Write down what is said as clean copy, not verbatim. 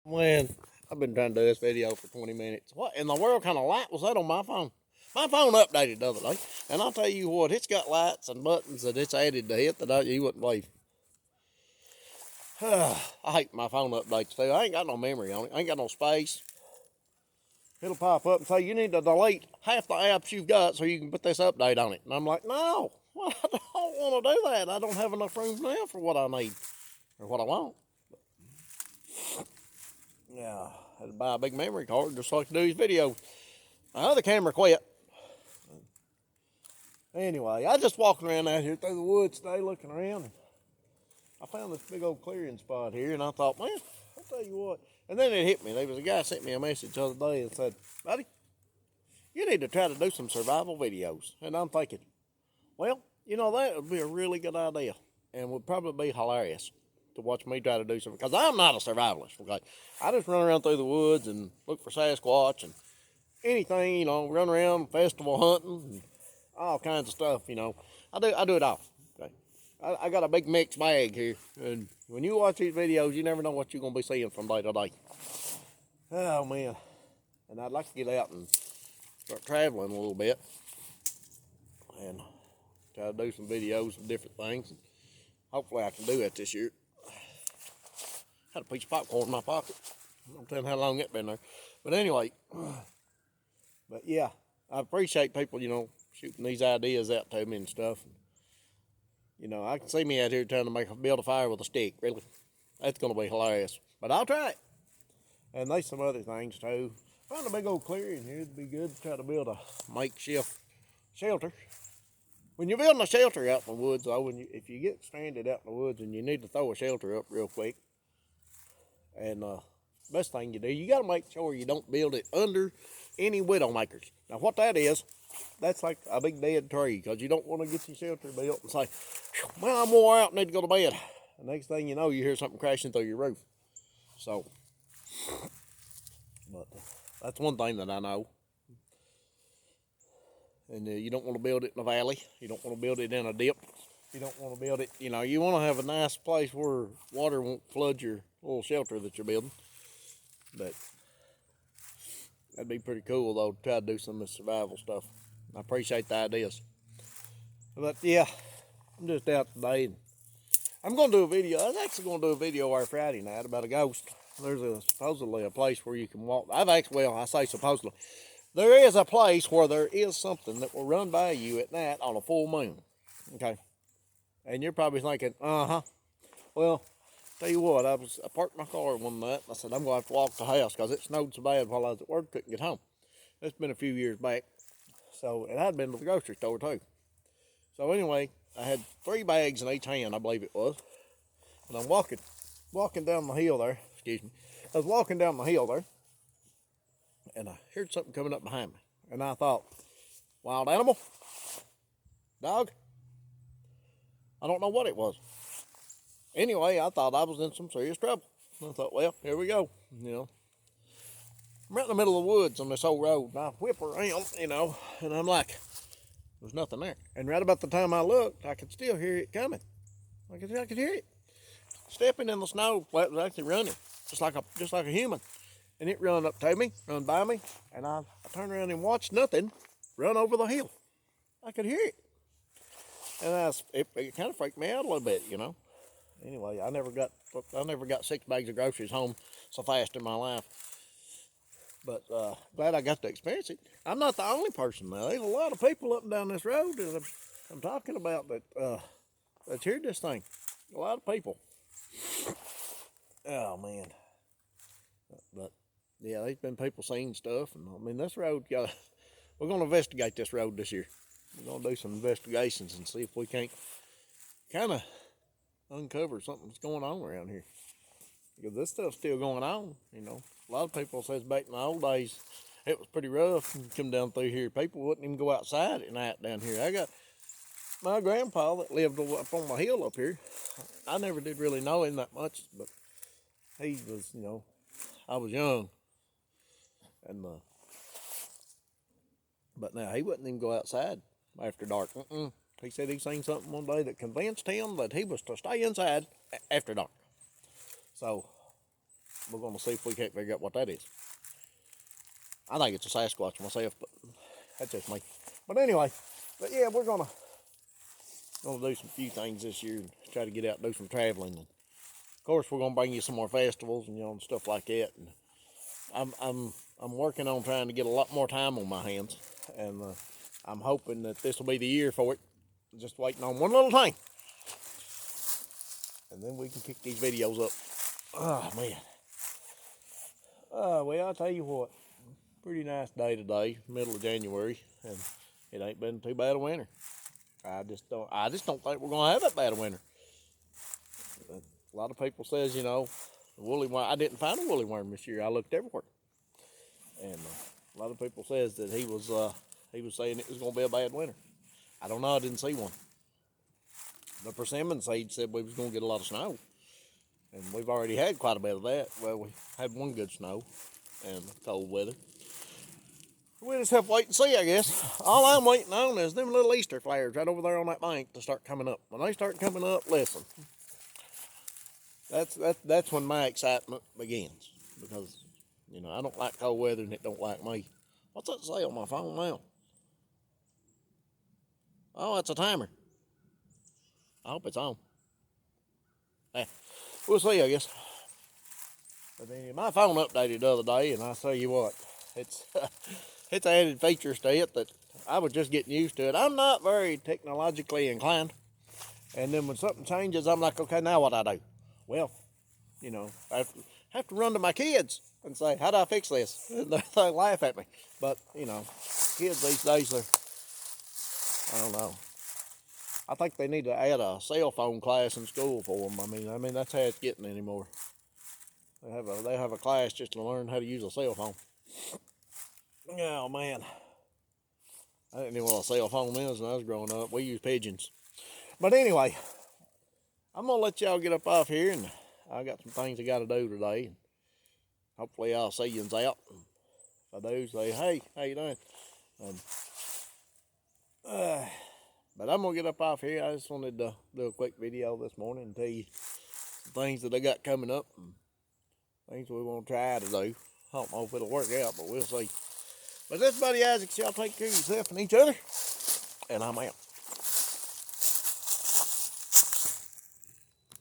Man, I've been trying to do this video for 20 minutes. What in the world kind of light was that on my phone? My phone updated the other day, and I'll tell you what, it's got lights and buttons that it's added to it that you wouldn't believe. I hate my phone updates too. I ain't got no memory on it. I ain't got no space. It'll pop up and say, you need to delete half the apps you've got so you can put this update on it. And I'm like, no, well, I don't want to do that. I don't have enough room now for what I need or what I want. Yeah, I had to buy a big memory card just so I could do these videos. My other camera quit. Anyway, I just walking around out here through the woods today looking around. I found this big old clearing spot here, and I thought, man, I'll tell you what. And then it hit me. There was a guy sent me a message the other day and said, buddy, you need to try to do some survival videos. And I'm thinking, well, you know, that would be a really good idea and would probably be hilarious to watch me try to do something. Because I'm not a survivalist, okay? I just run around through the woods and look for Sasquatch and anything, you know, run around festival hunting and all kinds of stuff, you know. I do it all, okay? I got a big mixed bag here, and when you watch these videos, you never know what you're going to be seeing from day to day. Oh, man. And I'd like to get out and start traveling a little bit and try to do some videos of different things. Hopefully I can do that this year. Had a piece of popcorn in my pocket. I don't tell how long it's been there. But anyway, but yeah, I appreciate people, you know, shooting these ideas out to me and stuff. You know, I can see me out here trying to build a fire with a stick, really. That's going to be hilarious. But I'll try it. And there's some other things too. Found a big old clearing here. It'd be good to try to build a makeshift shelter. When you're building a shelter out in the woods, though, if you get stranded out in the woods and you need to throw a shelter up real quick, and best thing you do, you got to make sure you don't build it under any widowmakers. Now, what that is, that's like a big dead tree, because you don't want to get your shelter built and say, well, I'm wore out and need to go to bed. The next thing you know, you hear something crashing through your roof. So, but that's one thing that I know. And you don't want to build it in a valley. You don't want to build it in a dip. You don't want to build it, you know, you want to have a nice place where water won't flood your little shelter that you're building. But that'd be pretty cool, though, to try to do some of this survival stuff. I appreciate the ideas. But yeah, I'm just out today. And I'm going to do a video. I was actually going to do a video our Friday night about a ghost. There's supposedly a place where you can walk. I say supposedly. There is a place where there is something that will run by you at night on a full moon. Okay. And you're probably thinking, well, tell you what, I parked my car one night, and I said, I'm going to have to walk to the house because it snowed so bad while I was at work, couldn't get home. It's been a few years back. So, and I'd been to the grocery store too. So anyway, I had 3 bags in each hand, I believe it was. And I'm walking down the hill there, excuse me. I was walking down the hill there, and I heard something coming up behind me. And I thought, wild animal? Dog? I don't know what it was. Anyway, I thought I was in some serious trouble. I thought, well, here we go, you know. I'm right in the middle of the woods on this old road, and I whip around, you know, and I'm like, there's nothing there. And right about the time I looked, I could still hear it coming. I could hear it. Stepping in the snow, well, it was actually running, just like a human. And it run up to me, run by me, and I turned around and watched nothing run over the hill. I could hear it. And it kind of freaked me out a little bit, you know. Anyway, I never got 6 bags of groceries home so fast in my life. But glad I got to experience it. I'm not the only person now. There's a lot of people up and down this road that I'm talking about that's heard this thing. A lot of people. Oh, man. But yeah, there's been people seeing stuff. And I mean, this road, we're going to investigate this road this year. We're going to do some investigations and see if we can't kind of uncover something that's going on around here. Because this stuff's still going on, you know. A lot of people says back in the old days, it was pretty rough to come down through here. People wouldn't even go outside at night down here. I got my grandpa that lived up on my hill up here. I never did really know him that much, but he was, you know, I was young. And but now he wouldn't even go outside after dark. He said he seen something one day that convinced him that he was to stay inside after dark. So, we're gonna see if we can't figure out what that is. I think it's a Sasquatch myself, but that's just me. But anyway, yeah, we're gonna do some few things this year and try to get out and do some traveling. And of course, we're gonna bring you some more festivals and and stuff like that. And I'm working on trying to get a lot more time on my hands, and I'm hoping that this will be the year for it. Just waiting on one little thing, and then we can kick these videos up. Oh man. Well, I'll tell you what, pretty nice day today, middle of January, and it ain't been too bad a winter. I just don't think we're gonna have that bad a winter. A lot of people says, woolly worm. I didn't find a woolly worm this year. I looked everywhere, and a lot of people says that he was saying it was gonna be a bad winter. I don't know. I didn't see one. The persimmon seed said we was gonna get a lot of snow, and we've already had quite a bit of that. Well, we had one good snow and cold weather. We just have to wait and see, I guess. All I'm waiting on is them little Easter flares right over there on that bank to start coming up. When they start coming up, listen, that's when my excitement begins, because I don't like cold weather and it don't like me. What's that say on my phone now? Oh, it's a timer. I hope it's on. Hey, we'll see, I guess. But anyway, my phone updated the other day, and I tell you what, it's it's added features to it that I was just getting used to it. I'm not very technologically inclined, and then when something changes, I'm like, okay, now what I do? Well, I have to run to my kids and say, how do I fix this? And they laugh at me. But kids these days, I don't know. I think they need to add a cell phone class in school for them. I mean that's how it's getting anymore. They have a class just to learn how to use a cell phone. Oh man, I didn't know what a cell phone is when I was growing up. We used pigeons. But anyway, I'm gonna let y'all get up off here, and I got some things I got to do today. And hopefully I'll see you out. If I do, say, hey, how you doing? But I'm going to get up off here. I just wanted to do a quick video this morning and tell you some things that I got coming up and things we want to try to do. I don't know if it'll work out, but we'll see. But this is Buddy Isaacs. Y'all take care of yourself and each other, and I'm out.